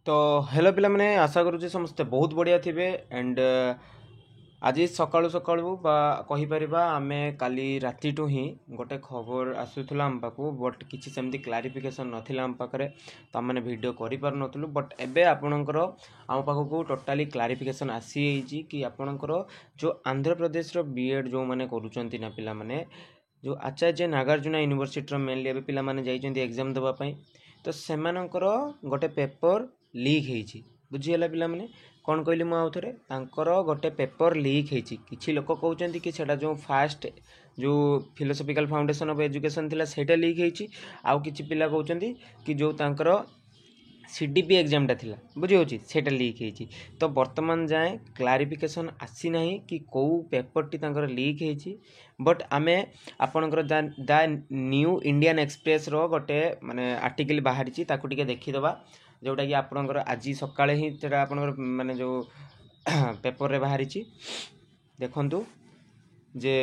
तो हेलो पिला माने आशा करूँ समस्ते बहुत बढ़िया थे एंड आज सकाळु सकाळु बा कहि परिबा आमे काली राति टू ही गोटे खबर आसुथला हम पाकू बट किछि सेमती क्लारिफिकेशन नथिला हम पाखरे तो माने वीडियो करि पार नथलु बट एबे आपणकर हम पाखू टोटाली क्लारिफिकेशन आसी एजी कि आपणकर जो आंध्र प्रदेश रो बीएड जो माने करूचंती ना पिला माने जो आचार्य नागार्जुना यूनिवर्सिटी रो मेनली एबे पिला माने जाइचंती एग्जाम देबा पई तो सेमानकर गोटे पेपर लीक ହେଇଛି ବୁଝିହେଲା ପିଲାମାନେ କ'ଣ କହିଲି ମୁଁ ଆଉ ଥରେ ତାଙ୍କର ଗୋଟେ ପେପର ଲିକ୍ ହେଇଛି କିଛି ଲୋକ କହୁଛନ୍ତି କି ସେଟା ଯେଉଁ ଫାଷ୍ଟ ଯେଉଁ ଫିଲୋସଫିକାଲ ଫାଉଣ୍ଡେସନ୍ ଅଫ୍ ଏଜୁକେସନ୍ ଥିଲା ସେଇଟା ଲିକ୍ ହେଇଛି ଆଉ କିଛି ପିଲା କହୁଛନ୍ତି କି ଯେଉଁ ତାଙ୍କର CDP ଏକ୍ଜାମଟା ଥିଲା ବୁଝିହେଉଛି ସେଇଟା ଲିକ୍ ହେଇଛି ତ ବର୍ତ୍ତମାନ ଯାଏଁ କ୍ଲାରିଫିକେସନ୍ ଆସିନାହିଁ କି କେଉଁ ପେପରଟି ତାଙ୍କର ଲିକ୍ ହେଇଛି ବଟ୍ ଆମେ ଆପଣଙ୍କର ଦ ନ୍ୟୁ ଇଣ୍ଡିଆନ୍ ଏକ୍ସପ୍ରେସ୍ର ଗୋଟେ ମାନେ ଆର୍ଟିକଲ୍ ବାହାରିଛି ତାକୁ ଟିକେ ଦେଖିଦେବା जोटा कि आपणकर आज सकाळे ही सेटा आपणकर माने जो पेपर रे बाहरी देखंतु जे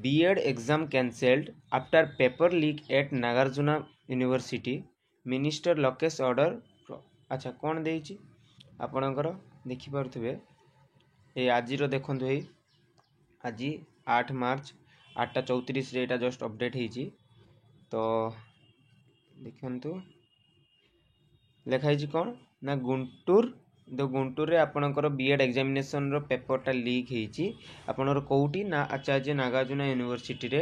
B Ed exam cancelled after paper leak at Nagarjuna university minister Lokesh order अच्छा कौन देइछि आपणकर देखि पारथुबे ए आज रो देखंतु हे आज 8 मार्च 8:34 रे एटा जस्ट अपडेट हेछि तो देखंतु लिखाई कौन ना गुंटूर गुंटूर रे आपणकर बीएड एग्जामिनेशन रो पेपरटा लीक ହେଇଛି आपणर कोउटी ना आचार्य नागार्जुना यूनिवर्सिटी रे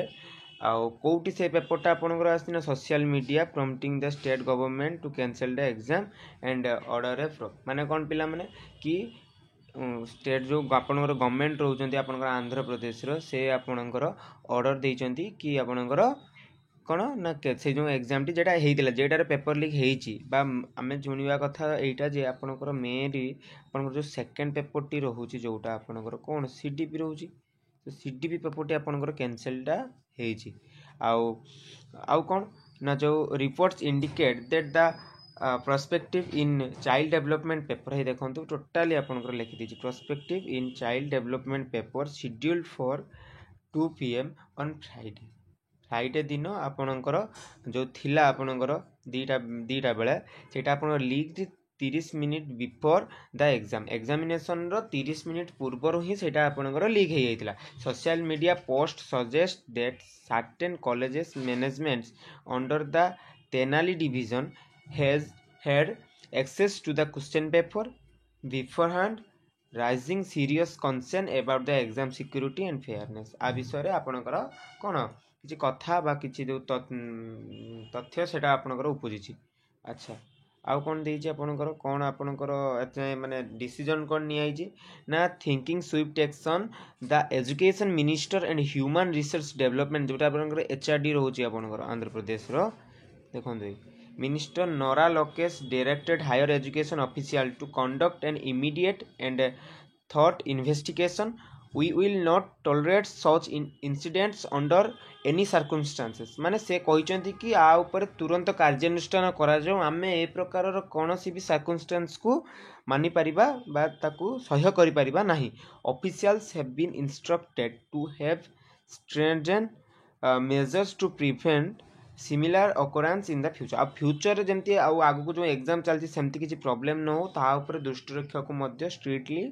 आउ कोउटी से पेपरटा आपणकर आसी ना social media prompting the state government to cancel the exam and order ए माने कौन पिला माने कि स्टेट जो आपणकर गवर्नमेंट रहउचंती आपणकर आंध्र प्रदेश रो से आपणकर ऑर्डर देइचंती कि आपणकर कौन ना से जो एग्जाम टी जेटा हेइतिला जेटार पेपर लीक हेइची बा आमे जुनिबा कथा एटा जे आपनकर मेरी आपनकर जो सेकंड पेपर टी रहउची जोटा आपनकर कोन सीडीपी रहउची तो सीडीपी पेपर टी आपनकर कैंसिलटा हेइची आउ कोन ना जो reports indicate that the perspective in child development paper हे देखंतु टोटली आपनकर लिखि दिछि perspective in child development paper scheduled for 2 PM on Friday दिन आपणकर जो थिला आपणकर दीटा बेले सेटा आपण leak 30 minute before the exam examination रो 30 मिनिट पूर्व ही सेटा आपणकर लीक हे जाइतिला social media post suggest that certain colleges managements under the Tenali division has had access to the question paper beforehand rising serious concern about the exam security and fairness आ विषय रे आपणकर कोन किसी कथा बा किसी जो तथ्य सेटा आपणकर उपजिछि अच्छा आउ कोन देइछि आपणकर कोन आपणकर माने डिसीजन कोन नि आइछि ना thinking swift action the education minister and human resource development जोटा आपणकर HRD रहउछि आपणकर आंध्र प्रदेश रो देखंतु minister Nara Lokesh directed higher education official to conduct an immediate and thorough investigation we will not tolerate such incidents under any circumstances माने से कहिचंती कि आ ऊपर तुरंत कार्यानुष्ठान करा जाऊ आमे ए प्रकार रो कोनोसी भी सर्कमस्टेंस को मानि परिबा बा ताकू सह्य करि परिबा नाही officials have been instructed to have stringent measures to prevent similar occurrence in the future आ फ्यूचर जेंती आ आगु को जो एग्जाम चलती सेमती किछि प्रॉब्लम न हो ता ऊपर दृष्टि रखा को मध्य स्ट्रिक्टली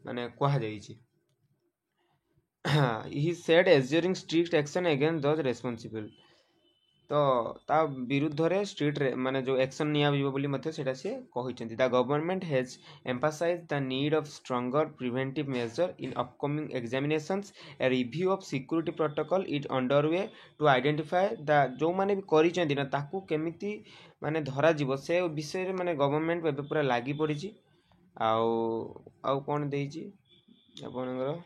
माने कहा जाईछि he said assuring strict action against those responsible तो ता विरुद्ध रे स्ट्रिक्ट माने जो एक्शन निया बिबो बोली मते सेटा से कहिचंती the government has emphasised the need of stronger preventive measure in upcoming examinations a review of security protocol is underway to identify the जो माने भी करिचंती ना ताकू केमिति माने धरा जीवो से विषय रे माने गवर्नमेंट एबे पूरा लागि पड़िची आउ कोन देइची आपनकर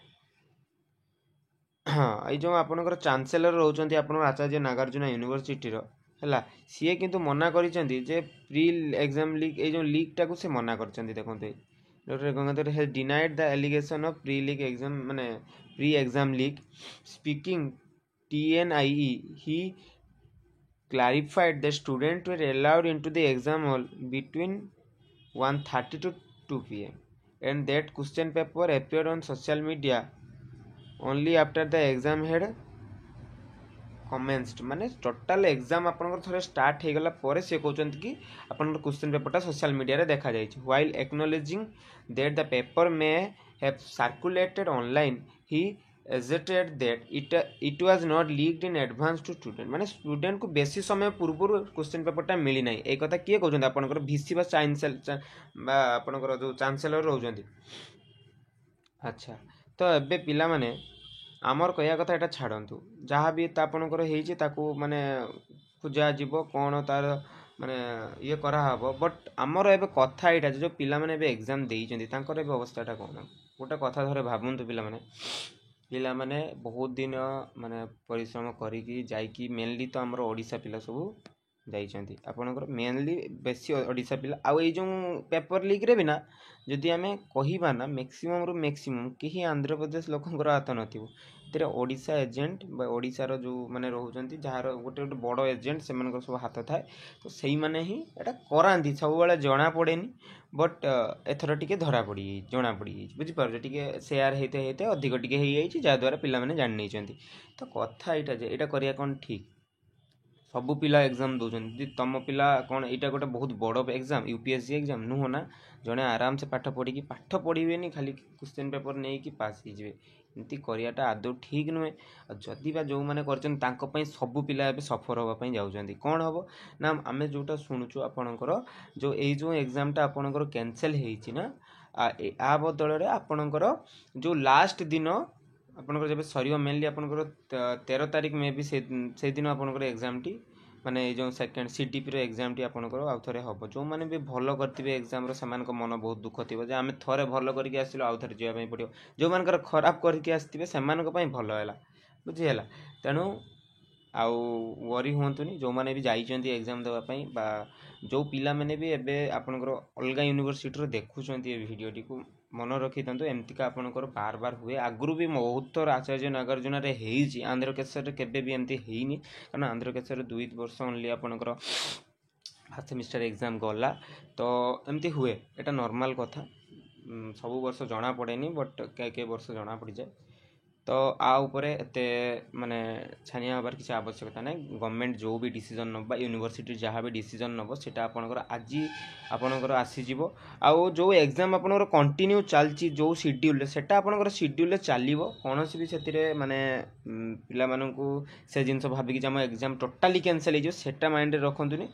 हाँ ये जो आपनकर चांसेलर रहउचंती आपन आचार्य नागार्जुना यूनिवर्सिटी रो हला सीए किंतु मना करिसंती जे प्री एग्जाम लीक ए जो लीक टाकू से मना करचंती देखंतु doctor Gangadhar has denied the allegation of pre leak exam माने pre exam leak speaking TNIE he clarified the students were allowed into the exam hall between 1:30 to 2 PM and that question paper appeared on social media only after the exam had कमेन्स्ड माने total exam आपनकर थोड़े start हो गला पर से कहउचंत कि आपनकर question paper social media रे देखा जाइछ while acknowledging that the paper may have circulated online he agitated that it was not leaked in advance to student माने स्टूडेंट को बेसी समय पूर्व क्वेश्चन पेपर मिली नाही ए कथा किए कहउचंत आपनकर वीसी बा आपनकर जो चांसलर रहउचंती अच्छा तो एबे पिला माने आमर कहया कथा एटा छाड़ंतु जहाँ भी आपणकर होइछि ताकू माने पूजा जीव कौन तार माने ये करा हबो बट आमर एबे कथा एटा जो पिला माने एबे एग्जाम देइछंती तांकर एबे अवस्थाटा कोन गोटे कथा धरे भाबंतु पिला माने बहुत दिन माने परिश्रम करिकी जाइकी मेनली तो आमर ओडिसा पिला सब जाइछंती आपणकर मेनली बेसी ओडिसा पिला आ ए जो पेपर लीक रे बिना जदि आमे कहिबा ना मैक्सिमम रु मैक्सिमम केही आंध्र प्रदेश लोकंकर हाथ नथिबो तेरे ओडिसा एजेंट बा ओडिसा रो जो माने रहउचंती जहार गोटे गोटे बड़ एजेंट से मानकर सब हाथ थाए तो सेही माने ही एटा करांती सब बेले जना पड़ेनी बट एथर टिके धरा पड़ी जना पड़ी बुझी पार टिके शेयर हेते हेते अधिक टिके हे जाइछि जा द्वारा पिला माने जान नैचंती तो कथा एटा जे एटा करिया कोन ठीक सबू पिला एग्जाम दौरान तुम पिला कौन यहाँ गोटे बहुत बड़ एग्जाम यूपीएससी एग्जाम नुह ना जड़े आराम से पाठ पढ़ी पाठ पढ़े खाली क्वेश्चन पेपर नहीं कि पास हो एमती कराटा आदौ ठीक नुहे जदि बा जो मैंने कर सबू पिला सफर हाँपाई जाऊँच कौन हम ना आम जोटा शुणुचु आपणकर जो ये जो एग्जामटा आपणकर कैंसल होना आ बदल आपणकर जो लास्ट दिन आपनकर जब सर मेनली आपनकर 13 तारिख में भी से दिन आपनकर एग्जाम टी माने जो सेकेंड सीटीपी रो एग्जाम टी आपनकर आउ थरे हबो जो माने भी भलो करथिबे एग्जाम रो समान को मन बहुत दुख थिबो जे आमे थरे भलो करके आसिलो आउ थरे जिया पई पड़ियो जो मानकर खराब करके आस्थिबे समान को पई भलो हैला बुझी हैला तेनु आउ वरी हुंतुनी जो माने भी जाइचंती एग्जाम देबा पई बा जो पिला माने भी एबे आपनकर अलगा यूनिवर्सिटी रो देखुचंती ए वीडियो टी को मन रखी था एमती का आपनकर बार बार हुए आगु भी बहुत थर आचार्य नागार्जुन रे आंध्र केसर केबे भी एमती हेनी कारण आंध्र केसर 2 वर्ष ओनली आपनकर फर्स्ट सेमिस्टर एग्जाम गला तो एमती हुए एटा नॉर्मल कथा सब वर्ष जना पड़ेनी बट के वर्ष जना पड़ जाए तो आ उपरे एते माने छानिया हबार किसी आवश्यकता ना गवर्नमेंट जो भी डिसीजन नबा यूनिवर्सिटी जहाँ भी डिसीजन नब सेटा आपनकर आज आपनकर आसी जीवो आ जो एग्जाम आपनकर कंटिन्यू चलची जो शेड्यूल सेटा आपनकर शेड्यूल चलिबो कोनोसी भी सेतिरे माने पिला माननकु से जिंस भाबी कि हम एग्जाम टोटली कैंसिल हो सेटा माइंड रे रखंतुनी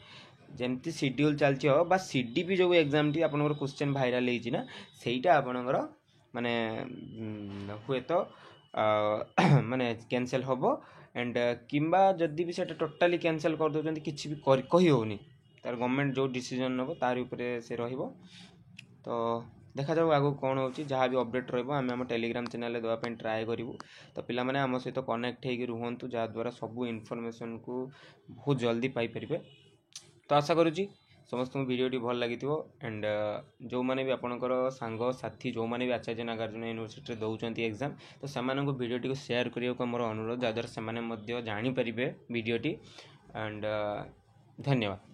जेमती शेड्यूल चलची हो बा सीडीपी जो एग्जाम टी आपनकर क्वेश्चन वायरल हेची ना सेटा आपनकर माने हुए तो माने कैंसिल हम एंड किंबा जदि भी सेटा टोटाली कैंसिल कर दउचंती किछि भी कहि होनी तार गवर्नमेंट जो डिसीजन नबो तार ऊपर से रहिबो तो देखा जाऊ आगो कौन होची जहाँ भी अपडेट रहिबो आमे हम टेलीग्राम चैनल रे देवा पे ट्राई करिवु तो पिला माने हम सहित कनेक्ट हेकि रुहंतु जा द्वारा सब इन्फॉर्मेशन को बहुत जल्दी पाई परिबे तो आशा करूची समस्त वीडियो भल लगी एंड जो मैंने भी आपंकर सांग साथी जो मैंने भी आचार्य नागार्जुन यूनिवर्सिटी दौरान एग्जाम तो से वीडियो को शेयर करने मोर अनुरोध जहाँद्वारा से जानीपर वीडियो एंड धन्यवाद।